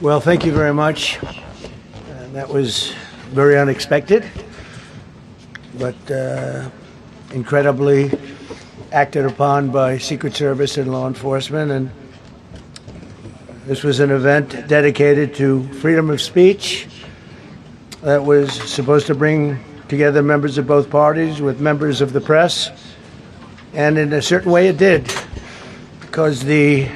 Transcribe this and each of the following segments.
Well, thank you very much. That was very unexpected, but incredibly acted upon by Secret Service and law enforcement. And this was an event dedicated to freedom of speech that was supposed to bring together members of both parties with members of the press. And in a certain way it did, because the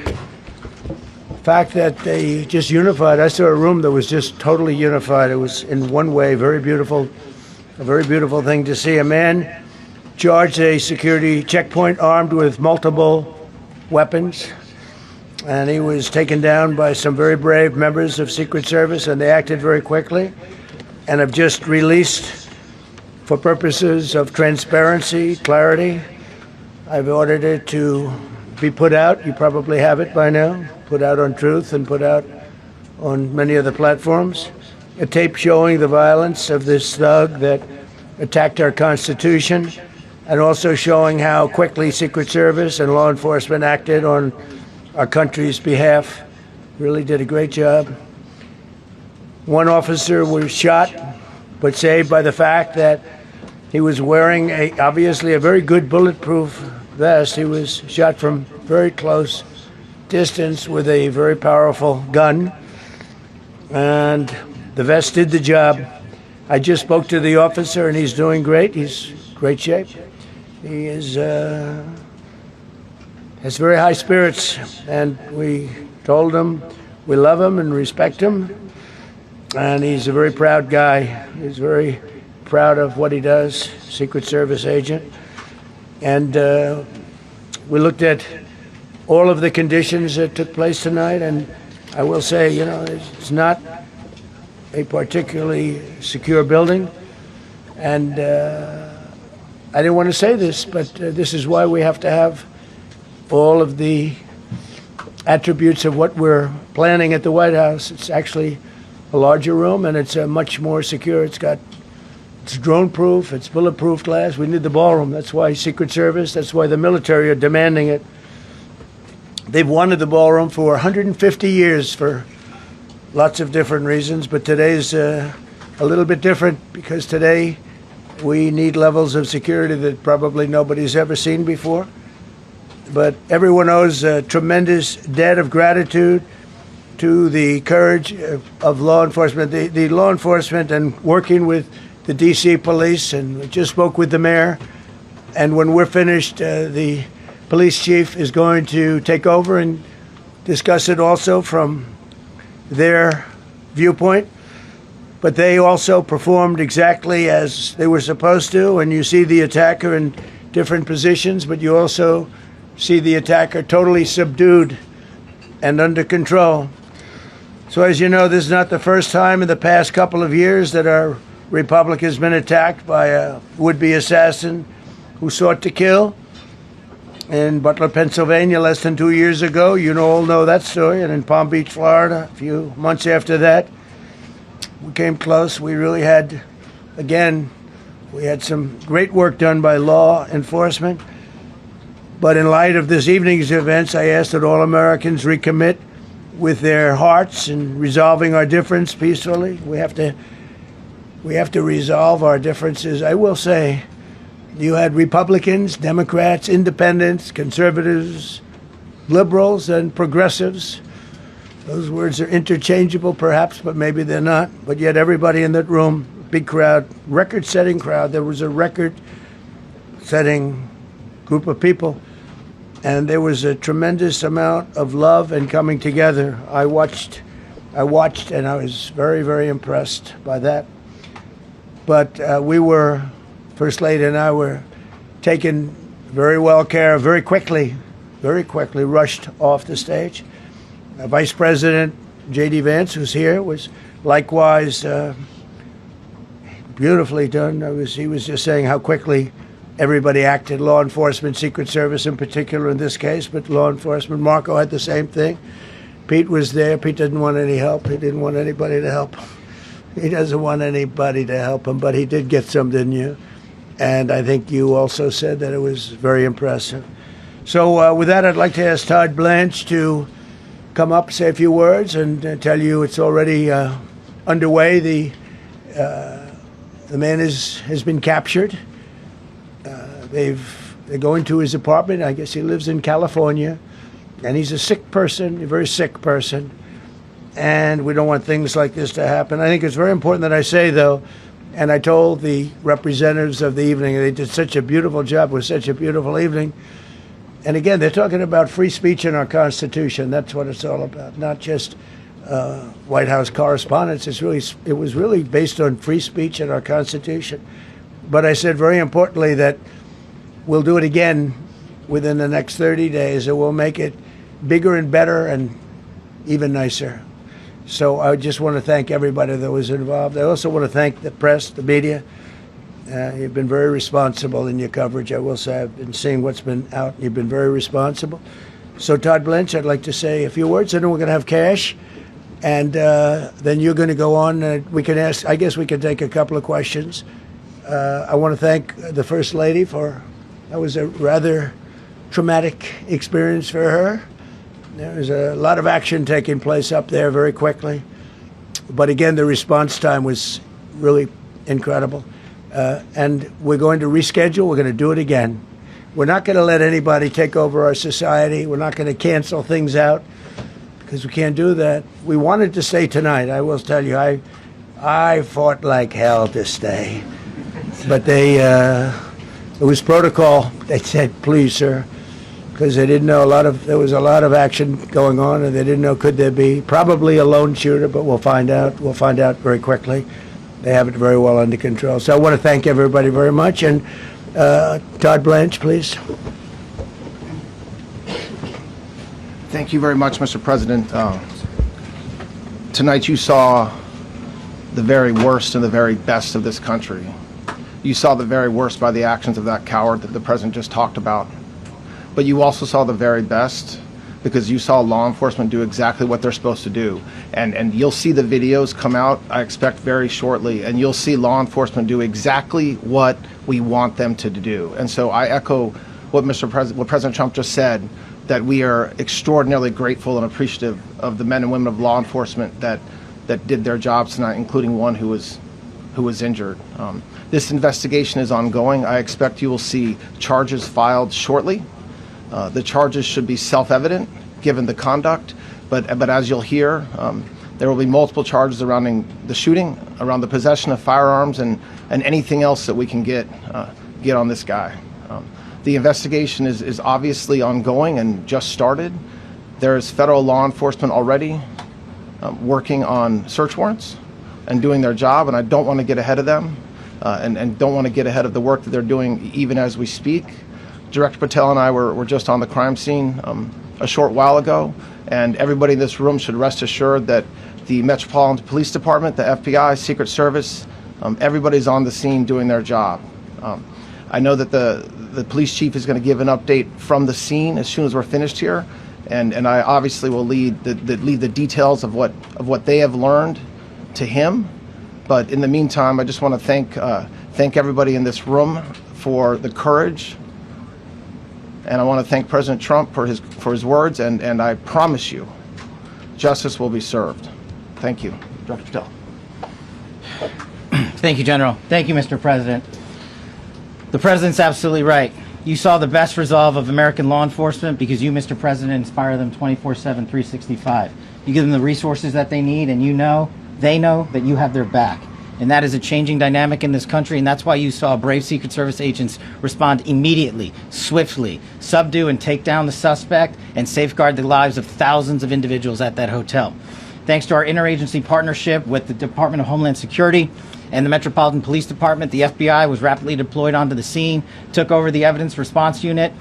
fact that they just unified, I saw a room that was just totally unified. It was in one way very beautiful, a very beautiful thing to see. A man charged a security checkpoint armed with multiple weapons, and he was taken down by some very brave members of Secret Service, and they acted very quickly and have just released, for purposes of transparency, clarity, I've ordered it to be put out. You probably have it by now, put out on Truth and put out on many other platforms. A tape showing the violence of this thug that attacked our Constitution, and also showing how quickly Secret Service and law enforcement acted on our country's behalf. Really did a great job. One officer was shot, but saved by the fact that he was wearing obviously a very good bulletproof vest. He was shot from very close distance with a very powerful gun, and the vest did the job. I just spoke to the officer, and he's doing great. He's in great shape. He is has very high spirits, and we told him we love him and respect him, and he's a very proud guy. He's very proud of what he does, Secret Service agent. And we looked at all of the conditions that took place tonight, and I will say, you know, it's not a particularly secure building. And I didn't want to say this, but this is why we have to have all of the attributes of what we're planning at the White House. It's actually a larger room, and it's much more secure. It's drone-proof, it's bulletproof glass. We need the ballroom. That's why Secret Service, that's why the military are demanding it. They've wanted the ballroom for 150 years for lots of different reasons, but today's a little bit different, because today we need levels of security that probably nobody's ever seen before. But everyone owes a tremendous debt of gratitude to the courage of law enforcement, the law enforcement, and working with the D.C. police, and we just spoke with the mayor. And when we're finished, the police chief is going to take over and discuss it also from their viewpoint. But they also performed exactly as they were supposed to, and you see the attacker in different positions, but you also see the attacker totally subdued and under control. So as you know, this is not the first time in the past couple of years that our republic has been attacked by a would-be assassin who sought to kill. In Butler, Pennsylvania, less than 2 years ago, you all know that story. And in Palm Beach, Florida, a few months after that, we came close. We really had, again, we had some great work done by law enforcement. But in light of this evening's events, I ask that all Americans recommit with their hearts in resolving our difference peacefully. We have to resolve our differences. I will say, you had Republicans, Democrats, independents, conservatives, liberals, and progressives. Those words are interchangeable, perhaps, but maybe they're not. But yet everybody in that room, big crowd, record-setting crowd. There was a record-setting group of people, and there was a tremendous amount of love and coming together. I watched, and I was very, very impressed by that. But First Lady and I were taken very well care of, very quickly rushed off the stage. Vice President J.D. Vance, who's here, was likewise beautifully done. He was just saying how quickly everybody acted, law enforcement, Secret Service in particular in this case, but law enforcement. Marco had the same thing. Pete was there. Pete didn't want any help. He didn't want anybody to help him. He doesn't want anybody to help him, but he did get some, didn't you? And I think you also said that it was very impressive. So with that, I'd like to ask Todd Blanche to come up, say a few words, and tell you it's already underway. The man has been captured. They're going to his apartment. I guess he lives in California, and he's a sick person, a very sick person, and we don't want things like this to happen. I think it's very important that I say, though, and I told the representatives of the evening, they did such a beautiful job. It was such a beautiful evening. And again, they're talking about free speech in our Constitution. That's what it's all about, not just White House correspondents. It was really based on free speech in our Constitution. But I said very importantly that we'll do it again within the next 30 days, and we'll make it bigger and better and even nicer. So I just want to thank everybody that was involved. I also want to thank the press, the media. You've been very responsible in your coverage. I will say I've been seeing what's been out. You've been very responsible. So Todd Blanche, I'd like to say a few words, and then we're going to have cash. And then you're going to go on. We can ask, I guess we can take a couple of questions. I want to thank the First Lady that was a rather traumatic experience for her. There was a lot of action taking place up there very quickly. But again, the response time was really incredible. And we're going to reschedule. We're going to do it again. We're not going to let anybody take over our society. We're not going to cancel things out because we can't do that. We wanted to stay tonight. I will tell you, I fought like hell to stay. But it was protocol. They said, please, sir, because they didn't know there was a lot of action going on, and they didn't know could there be probably a lone shooter, but we'll find out. We'll find out very quickly. They have it very well under control. So I want to thank everybody very much. And Todd Blanche, please. Thank you very much, Mr. President. Tonight you saw the very worst and the very best of this country. You saw the very worst by the actions of that coward that the President just talked about. But you also saw the very best because you saw law enforcement do exactly what they're supposed to do. And you'll see the videos come out, I expect, very shortly, and you'll see law enforcement do exactly what we want them to do. And so I echo what President Trump just said, that we are extraordinarily grateful and appreciative of the men and women of law enforcement that did their jobs tonight, including one who was injured. This investigation is ongoing. I expect you will see charges filed shortly. The charges should be self-evident given the conduct, but as you'll hear, there will be multiple charges surrounding the shooting, around the possession of firearms, and anything else that we can get on this guy. The investigation is obviously ongoing and just started. There's federal law enforcement already working on search warrants and doing their job, and I don't want to get ahead of them and don't want to get ahead of the work that they're doing even as we speak. Director Patel and I were just on the crime scene a short while ago, and everybody in this room should rest assured that the Metropolitan Police Department, the FBI, Secret Service, everybody's on the scene doing their job. I know that the police chief is going to give an update from the scene as soon as we're finished here, and I obviously will lead the details of what they have learned to him. But in the meantime, I just want to thank everybody in this room for the courage. And I want to thank President Trump for his words, and I promise you, justice will be served. Thank you. Dr. Patel. Thank you, General. Thank you, Mr. President. The President's absolutely right. You saw the best resolve of American law enforcement because you, Mr. President, inspire them 24/7, 365. You give them the resources that they need, and they know that you have their back. And that is a changing dynamic in this country, and that's why you saw brave Secret Service agents respond immediately, swiftly, subdue and take down the suspect, and safeguard the lives of thousands of individuals at that hotel. Thanks to our interagency partnership with the Department of Homeland Security and the Metropolitan Police Department, the FBI was rapidly deployed onto the scene, took over the evidence response unit,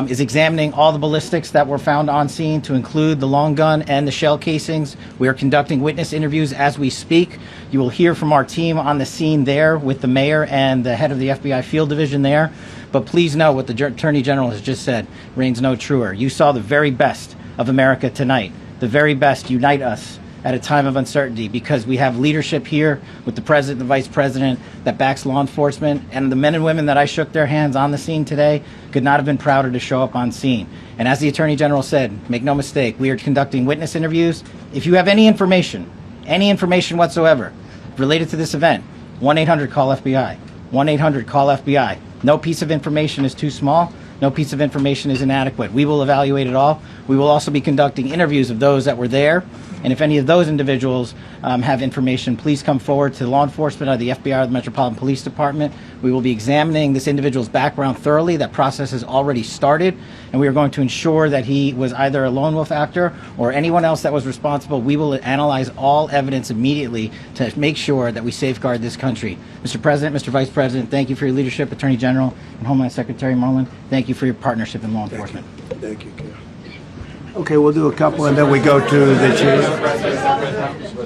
is examining all the ballistics that were found on scene to include the long gun and the shell casings. We are conducting witness interviews as we speak. You will hear from our team on the scene there with the mayor and the head of the FBI field division there. But please know what the Attorney General has just said reigns no truer. You saw the very best of America tonight. The very best unite us at a time of uncertainty, because we have leadership here with the president and the vice president that backs law enforcement, and the men and women that I shook their hands on the scene today could not have been prouder to show up on scene. And as the Attorney General said, make no mistake, we are conducting witness interviews. If you have any information whatsoever related to this event, 1-800-CALL-FBI. 1-800-CALL-FBI. No piece of information is too small. No piece of information is inadequate. We will evaluate it all. We will also be conducting interviews of those that were there. And if any of those individuals have information, please come forward to law enforcement or the FBI or the Metropolitan Police Department. We will be examining this individual's background thoroughly. That process has already started, and we are going to ensure that he was either a lone wolf actor or anyone else that was responsible. We will analyze all evidence immediately to make sure that we safeguard this country. Mr. President, Mr. Vice President, thank you for your leadership. Attorney General and Homeland Secretary Merlin, thank you for your partnership in law enforcement. Thank you, Ken. Okay, we'll do a couple, and then we go to the chair.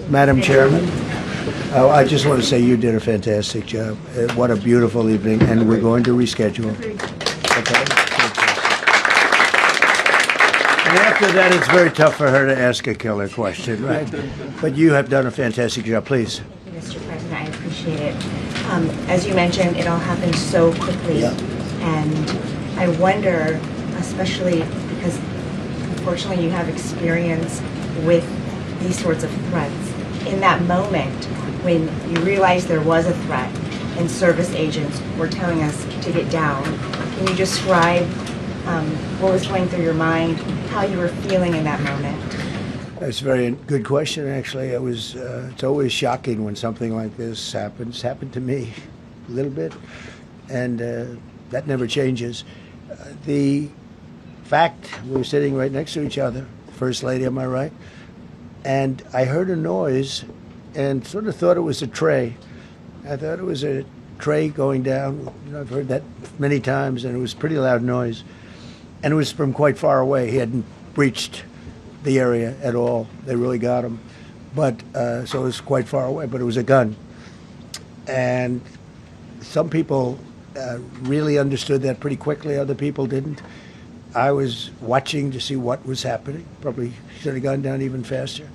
Madam Chairman, I just want to say you did a fantastic job. What a beautiful evening, and we're going to reschedule. Okay. And after that, it's very tough for her to ask a killer question, right? But you have done a fantastic job. Please. Mr. President, I appreciate it. As you mentioned, it all happened so quickly, Yeah. and I wonder, especially because unfortunately you have experience with these sorts of threats. In that moment, when you realized there was a threat and service agents were telling us to get down, can you describe what was going through your mind, how you were feeling in that moment? That's a very good question, actually. It's always shocking when something like this happens. It's happened to me a little bit, and that never changes. The fact, we were sitting right next to each other, First Lady on my right, and I heard a noise and sort of thought it was a tray. I thought it was a tray going down. You know, I've heard that many times, and it was a pretty loud noise. And it was from quite far away. He hadn't breached the area at all. They really got him. But so it was quite far away, but it was a gun. And some people really understood that pretty quickly. Other people didn't. I was watching to see what was happening. Probably should have gone down even faster.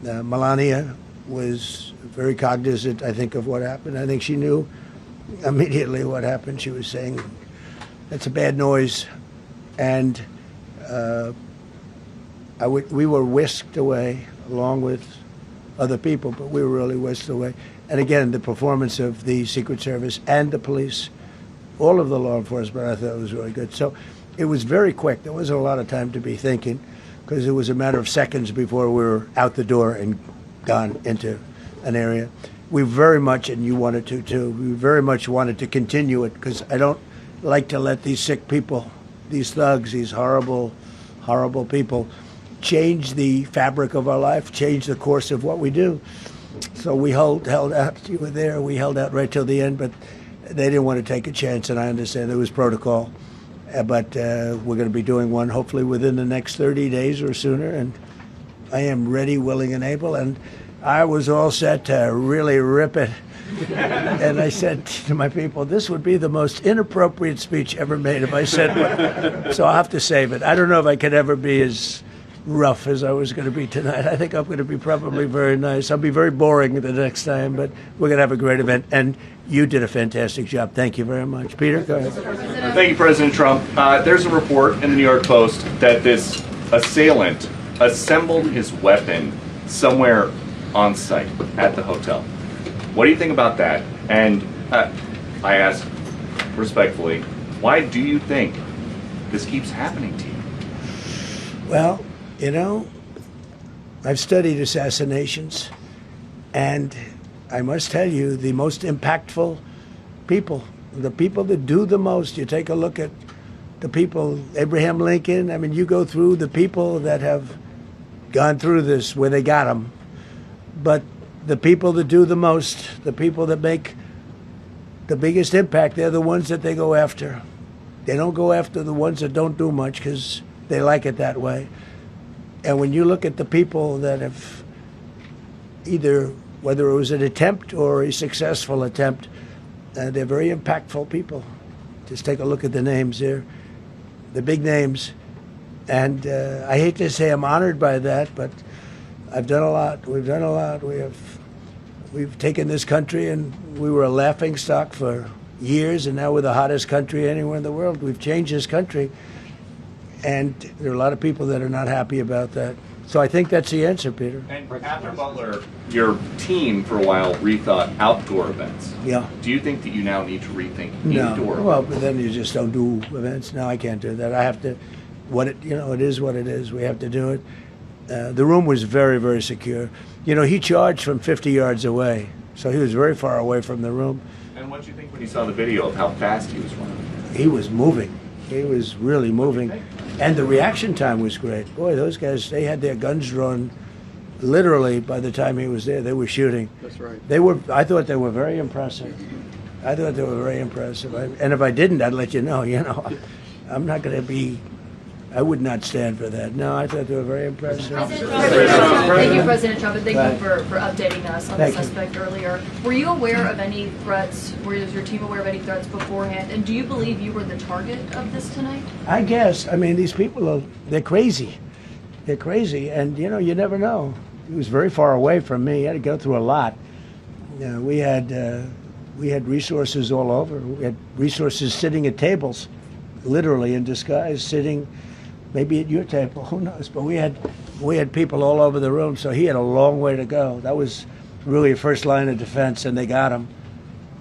Melania was very cognizant, I think, of what happened. I think she knew immediately what happened. She was saying, that's a bad noise. And we were whisked away along with other people, but we were really whisked away. And again, the performance of the Secret Service and the police, all of the law enforcement, I thought was really good. So it was very quick. There wasn't a lot of time to be thinking, because it was a matter of seconds before we were out the door and gone into an area. We very much, and you wanted to too, we very much wanted to continue it, because I don't like to let these sick people, these thugs, these horrible, horrible people, change the fabric of our life, change the course of what we do. So we held out. You were there. We held out right till the end, but they didn't want to take a chance, and I understand there was protocol. But we're going to be doing one hopefully within the next 30 days or sooner, and I am ready, willing, and able. And I was all set to really rip it. And I said to my people, this would be the most inappropriate speech ever made if I said what. So I'll have to save it. I don't know if I could ever be as rough as I was going to be tonight. I think I'm going to be probably very nice. I'll be very boring the next time, but we're going to have a great event. And you did a fantastic job. Thank you very much. Peter, go ahead. Thank you, President Trump. There's a report in the New York Post that this assailant assembled his weapon somewhere on site at the hotel. What do you think about that? And I ask respectfully, why do you think this keeps happening to you? Well, you know, I've studied assassinations, and I must tell you, the most impactful people, the people that do the most, you take a look at the people, Abraham Lincoln, I mean, you go through the people that have gone through this where they got them, but the people that do the most, the people that make the biggest impact, they're the ones that they go after. They don't go after the ones that don't do much because they like it that way. And when you look at the people that have either, whether it was an attempt or a successful attempt, they're very impactful people. Just take a look at the names there, the big names. And I hate to say I'm honored by that, but I've done a lot. We've done a lot. We've taken this country, and we were a laughing stock for years, and now we're the hottest country anywhere in the world. We've changed this country, and there are a lot of people that are not happy about that. So I think that's the answer, Peter. And after Butler, your team for a while rethought outdoor events. Yeah. Do you think that you now need to rethink No. indoor Well, events? but then you just don't do events. No, I can't do that. I have to. It is what it is. We have to do it. The room was very, very secure. He charged from 50 yards away, so he was very far away from the room. And what did you think when you saw the video of how fast he was running? He was moving. He was really moving. And the reaction time was great. Boy, those guys, they had their guns drawn literally by the time he was there. They were shooting. That's right. I thought they were very impressive. And if I didn't, I'd let you know. I'm not going to be, I would not stand for that. No, I thought they were very impressive. Thank you, President Trump, and thank you for updating us on Thank the you. suspect earlier. Were you aware of any threats? Was your team aware of any threats beforehand? And do you believe you were the target of this tonight? I guess. I mean, these people they're crazy. They're crazy. And, you never know. He was very far away from me. He had to go through a lot. We had resources all over. We had resources sitting at tables, literally in disguise, sitting maybe at your table, who knows? But we had people all over the room, so he had a long way to go. That was really a first line of defense, and they got him.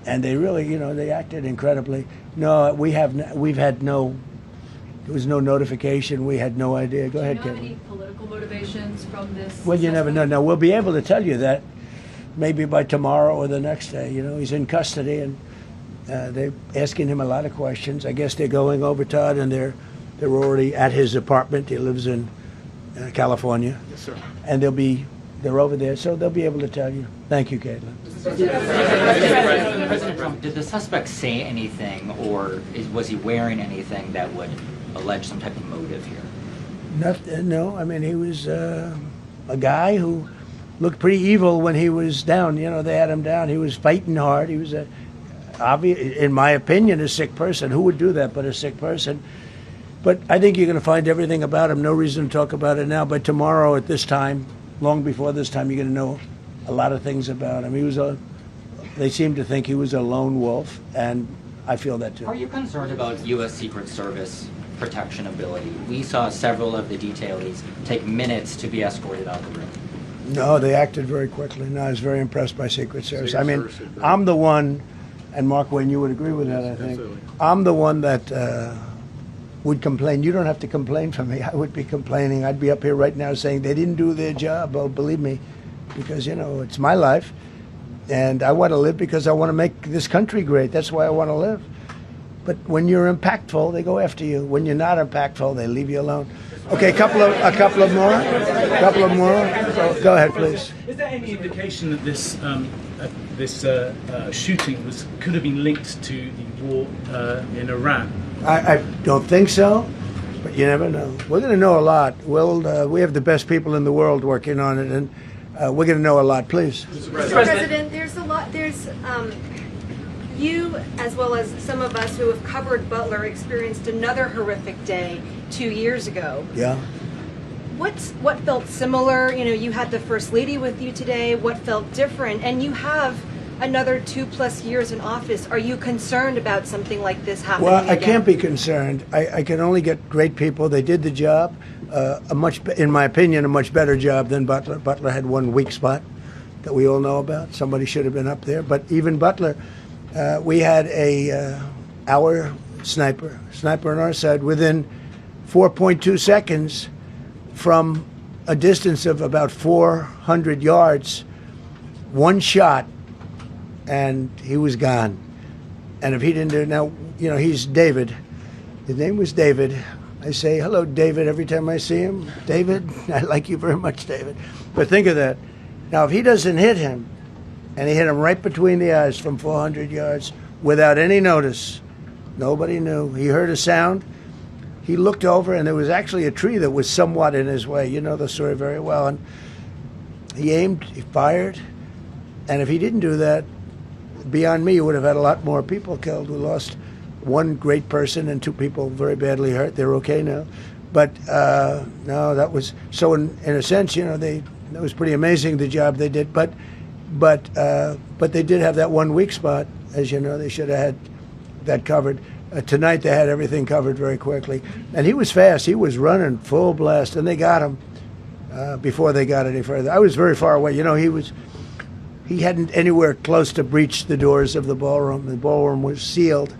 And they really, they acted incredibly. No, there was no notification. We had no idea. Go ahead, Do you know Kevin. any political motivations from this? Well, you never know. suspect? Now, we'll be able to tell you that maybe by tomorrow or the next day. He's in custody, and they're asking him a lot of questions. I guess they're going over, Todd, and they're already at his apartment. He lives in California. Yes, sir. And they're over there, so they'll be able to tell you. Thank you, Caitlin. President Trump, did the suspect say anything, or was he wearing anything that would allege some type of motive here? No, I mean, he was a guy who looked pretty evil when he was down. They had him down. He was fighting hard. He was in my opinion, a sick person. Who would do that but a sick person? But I think you're going to find everything about him. No reason to talk about it now. But tomorrow at this time, long before this time, you're going to know a lot of things about him. They seem to think he was a lone wolf, and I feel that too. Are you concerned about U.S. Secret Service protection ability? We saw several of the detailees take minutes to be escorted out of the room. No, they acted very quickly. No, I was very impressed by Secret Service. I mean, I'm the one, and Mark Wayne, you would agree with that, I think. Absolutely. I'm the one that would complain. You don't have to complain for me. I would be complaining. I'd be up here right now saying they didn't do their job. Oh, believe me, because, it's my life, and I want to live because I want to make this country great. That's why I want to live. But when you're impactful, they go after you. When you're not impactful, they leave you alone. Okay, a couple of more. Go ahead, please. Is there any indication that this shooting could have been linked to the war in Iran? I don't think so, but you never know. We're going to know a lot. We have the best people in the world working on it, and we're going to know a lot. Please. Mr. President, there's a lot. You, as well as some of us who have covered Butler, experienced another horrific day 2 years ago. Yeah. What felt similar? You had the First Lady with you today. What felt different? And you have another 2+ years in office. Are you concerned about something like this happening Well, I again? can't be concerned. I can only get great people. They did the job, in my opinion, a much better job than Butler. Butler had one weak spot that we all know about. Somebody should have been up there. But even Butler, we had our sniper on our side within 4.2 seconds from a distance of about 400 yards, one shot, and he was gone. And if he didn't do it, now, he's David. His name was David. I say, hello, David, every time I see him. David, I like you very much, David. But think of that. Now, if he doesn't hit him, and he hit him right between the eyes from 400 yards without any notice, nobody knew. He heard a sound. He looked over, and there was actually a tree that was somewhat in his way. You know the story very well. And he aimed, he fired, and if he didn't do that, beyond me, you would have had a lot more people killed. We lost one great person and 2 people very badly hurt. They're okay now. But no, that was so. In a sense, they It was pretty amazing the job they did. But they did have that one weak spot, as you know. They should have had that covered. Tonight they had everything covered very quickly, and he was fast. He was running full blast, and they got him before they got any further. I was very far away. You know, he hadn't anywhere close to breached the doors of the ballroom. The ballroom was sealed,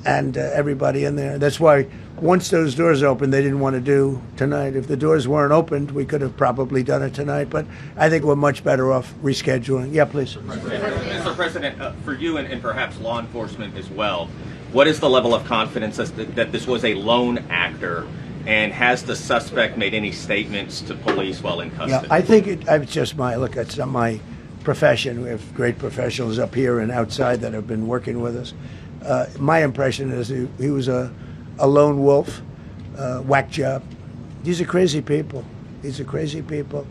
and everybody in there. That's why once those doors opened, they didn't want to do tonight. If the doors weren't opened, we could have probably done it tonight. But I think we're much better off rescheduling. Yeah, please. Mr. President, for you and perhaps law enforcement as well, what is the level of confidence that this was a lone actor, and has the suspect made any statements to police while in custody? Yeah, I think it's just it's not my profession. We have great professionals up here and outside that have been working with us. My impression is he was a lone wolf, whack job. These are crazy people. These are crazy people,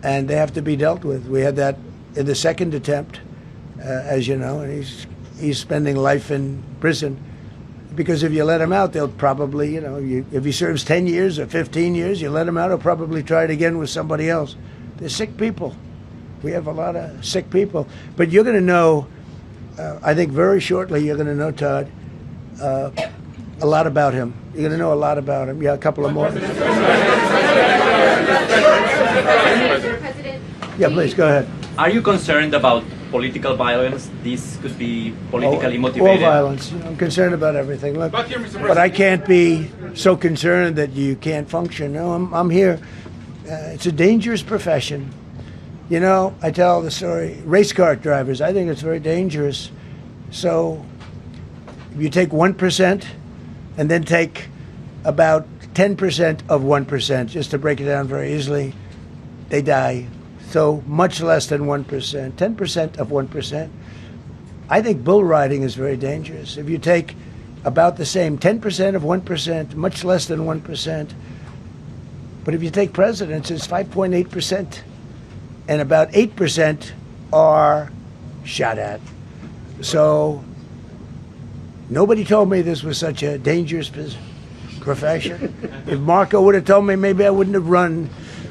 and they have to be dealt with. We had that in the second attempt, as you know, and he's spending life in prison. Because if you let him out, they'll probably, if he serves 10 years or 15 years, you let him out, he'll probably try it again with somebody else. They're sick people. We have a lot of sick people. But you're going to know, I think very shortly, you're going to know, Todd, a lot about him. You're going to know a lot about him. Yeah, a couple of more. Yeah, please, go ahead. Are you concerned about political violence? This could be politically motivated. All violence. I'm concerned about everything. Look, but I can't be so concerned that you can't function. No, I'm here. It's a dangerous profession. You know, I tell the story. Race car drivers, I think it's very dangerous. So if you take 1% and then take about 10% of 1%, just to break it down very easily, they die. So much less than 1%, 10% of 1%. I think bull riding is very dangerous. If you take about the same, 10% of 1%, much less than 1%. But if you take presidents, it's 5.8%. And about 8% are shot at. So nobody told me this was such a dangerous profession. If Marco would have told me, maybe I wouldn't have run.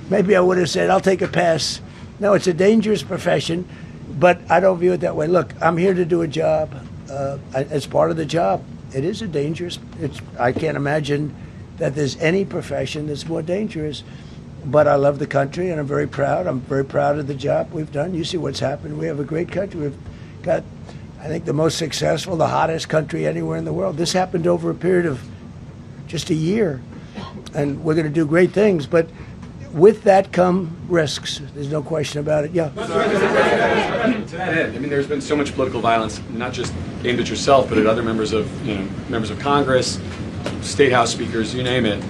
Maybe I would have said, I'll take a pass. No, it's a dangerous profession, but I don't view it that way. Look, I'm here to do a job. As part of the job, it is a dangerous. I can't imagine that there's any profession that's more dangerous. But I love the country, and I'm very proud. I'm very proud of the job we've done. You see what's happened. We have a great country. We've got, I think, the most successful, the hottest country anywhere in the world. This happened over a period of just a year, and we're going to do great things. But with that come risks. There's no question about it. Yeah. To that end, I mean, there's been so much political violence, not just aimed at yourself, but at other members of Congress, state house speakers, you name it.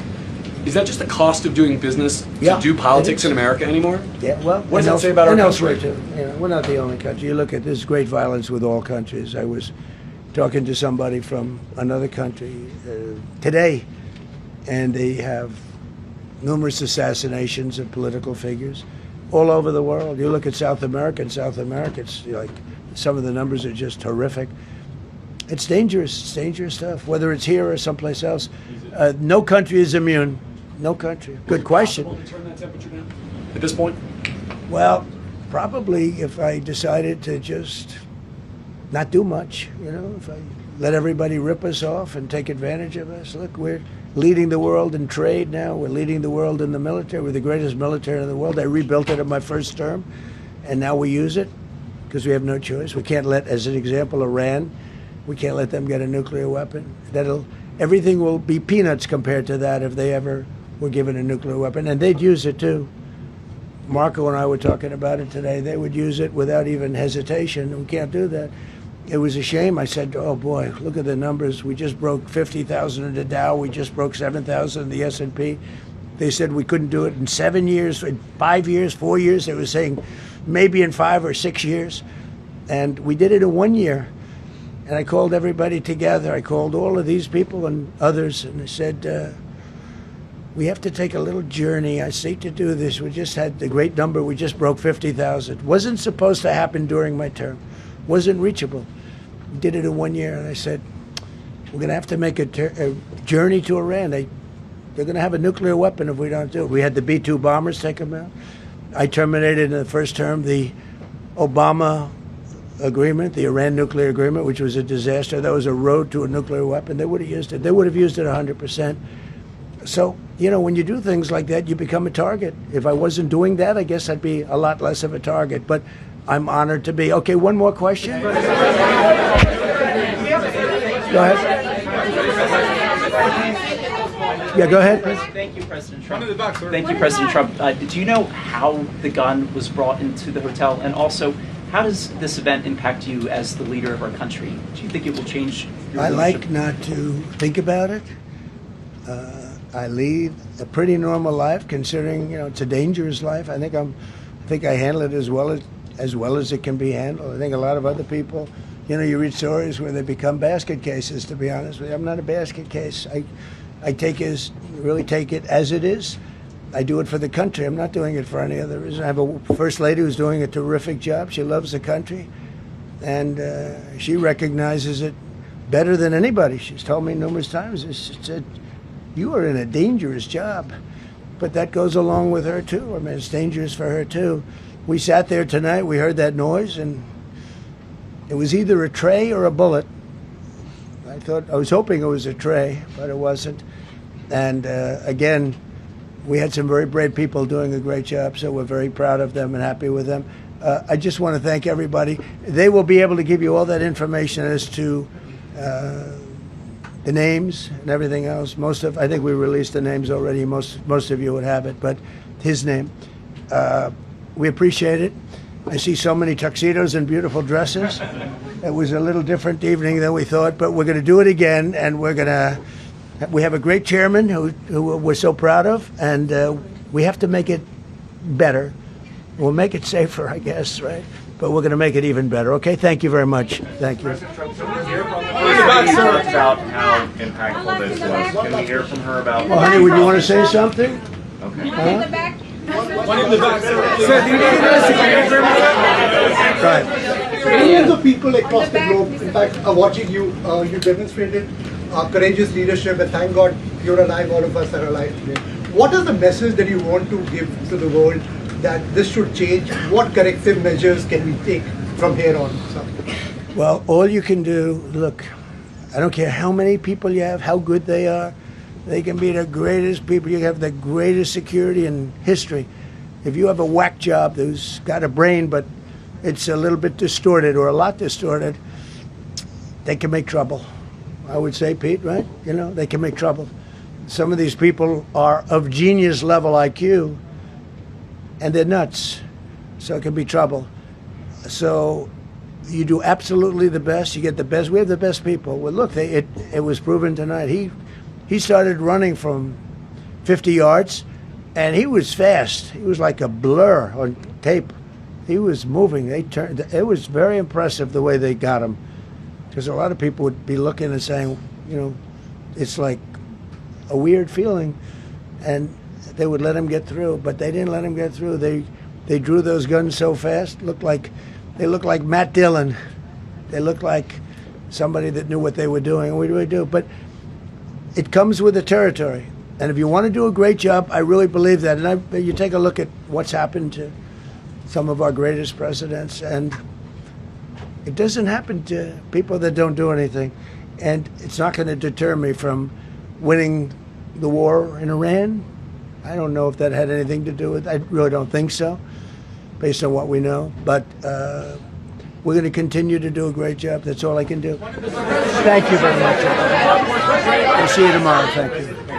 Is that just the cost of doing business to do politics in America anymore? Yeah. Well, what does that say about our country? Elsewhere too. We're not the only country. You look at this great violence with all countries. I was talking to somebody from another country today, and they have numerous assassinations of political figures all over the world. You look at South America, it's like some of the numbers are just horrific. It's dangerous. It's dangerous stuff, whether it's here or someplace else. No country is immune. No country. Good question. Is it possible to turn that temperature down at this point? Well, probably if I decided to just not do much, if I let everybody rip us off and take advantage of us. Look, we're leading the world in trade now. We're leading the world in the military. We're the greatest military in the world. I rebuilt it in my first term, and now we use it because we have no choice. We can't let, as an example, Iran, we can't let them get a nuclear weapon. Everything will be peanuts compared to that if they ever were given a nuclear weapon, and they'd use it too. Marco and I were talking about it today. They would use it without even hesitation. We can't do that. It was a shame. I said, oh boy, look at the numbers. We just broke 50,000 in the Dow. We just broke 7,000 in the S&P. They said we couldn't do it in 7 years, in 5 years, 4 years. They were saying maybe in 5 or 6 years. And we did it in 1 year. And I called everybody together. I called all of these people and others, and I said, we have to take a little journey. I seek to do this. We just had the great number. We just broke 50,000. Wasn't supposed to happen during my term. Wasn't reachable. We did it in 1 year, and I said, we're going to have to make a journey to Iran. They're going to have a nuclear weapon if we don't do it. We had the B-2 bombers take them out. I terminated in the first term the Obama agreement, the Iran nuclear agreement, which was a disaster. That was a road to a nuclear weapon. They would have used it. They would have used it 100%. So, when you do things like that, you become a target. If I wasn't doing that, I guess I'd be a lot less of a target. But I'm honored to be. Okay, one more question. Go ahead. Yeah, go ahead. Thank you, President Trump. Thank you, President Trump. Do you know how the gun was brought into the hotel? And also, how does this event impact you as the leader of our country? Do you think it will change your I leadership? like not to think about it. I lead a pretty normal life, considering it's a dangerous life. I think I handle it as well as it can be handled. I think a lot of other people, you read stories where they become basket cases. To be honest with you, I'm not a basket case. I really take it as it is. I do it for the country. I'm not doing it for any other reason. I have a first lady who's doing a terrific job. She loves the country, and she recognizes it better than anybody. She's told me numerous times. She said, "You are in a dangerous job," but that goes along with her too. I mean, it's dangerous for her too. We sat there tonight. We heard that noise, and it was either a tray or a bullet. I was hoping it was a tray, but it wasn't. And again, we had some very brave people doing a great job, so we're very proud of them and happy with them. I just want to thank everybody. They will be able to give you all that information as to the names and everything else. I think we released the names already. Most of you would have it, but his name. We appreciate it. I see so many tuxedos and beautiful dresses. It was a little different evening than we thought, but we're going to do it again, and we have a great chairman who we're so proud of, and we have to make it better. We'll make it safer, I guess, right? But we're going to make it even better. Okay, thank you very much. Thank you. President Trump, can we hear from the first lady talk about how impactful this was? Can we hear from her about? Well, honey, would you want to say something? Okay. Huh? One in the back. Right. Millions of people across the globe, in fact, are watching you. You demonstrated courageous leadership, and thank God you're alive. All of us are alive today. What is the message that you want to give to the world that this should change? What corrective measures can we take from here on? Well, all you can do, look, I don't care how many people you have, how good they are. They can be the greatest people. You have the greatest security in history. If you have a whack job who's got a brain, but it's a little bit distorted or a lot distorted, they can make trouble. I would say, Pete, right? They can make trouble. Some of these people are of genius level IQ, and they're nuts. So it can be trouble. So you do absolutely the best. You get the best. We have the best people. Well, look, it was proven tonight. He started running from 50 yards, and he was fast. He was like a blur on tape. He was moving. It was very impressive the way they got him, because a lot of people would be looking and saying, it's like a weird feeling, and they would let him get through, but they didn't let him get through. They drew those guns so fast. They looked like Matt Dillon. They looked like somebody that knew what they were doing. And what do we do? But it comes with the territory. And if you want to do a great job, I really believe that. And you take a look at what's happened to some of our greatest presidents, and it doesn't happen to people that don't do anything. And it's not going to deter me from winning the war in Iran. I don't know if that had anything to do with it. I really don't think so, based on what we know. But we're going to continue to do a great job. That's all I can do. Thank you very much. We'll see you tomorrow. Thank you.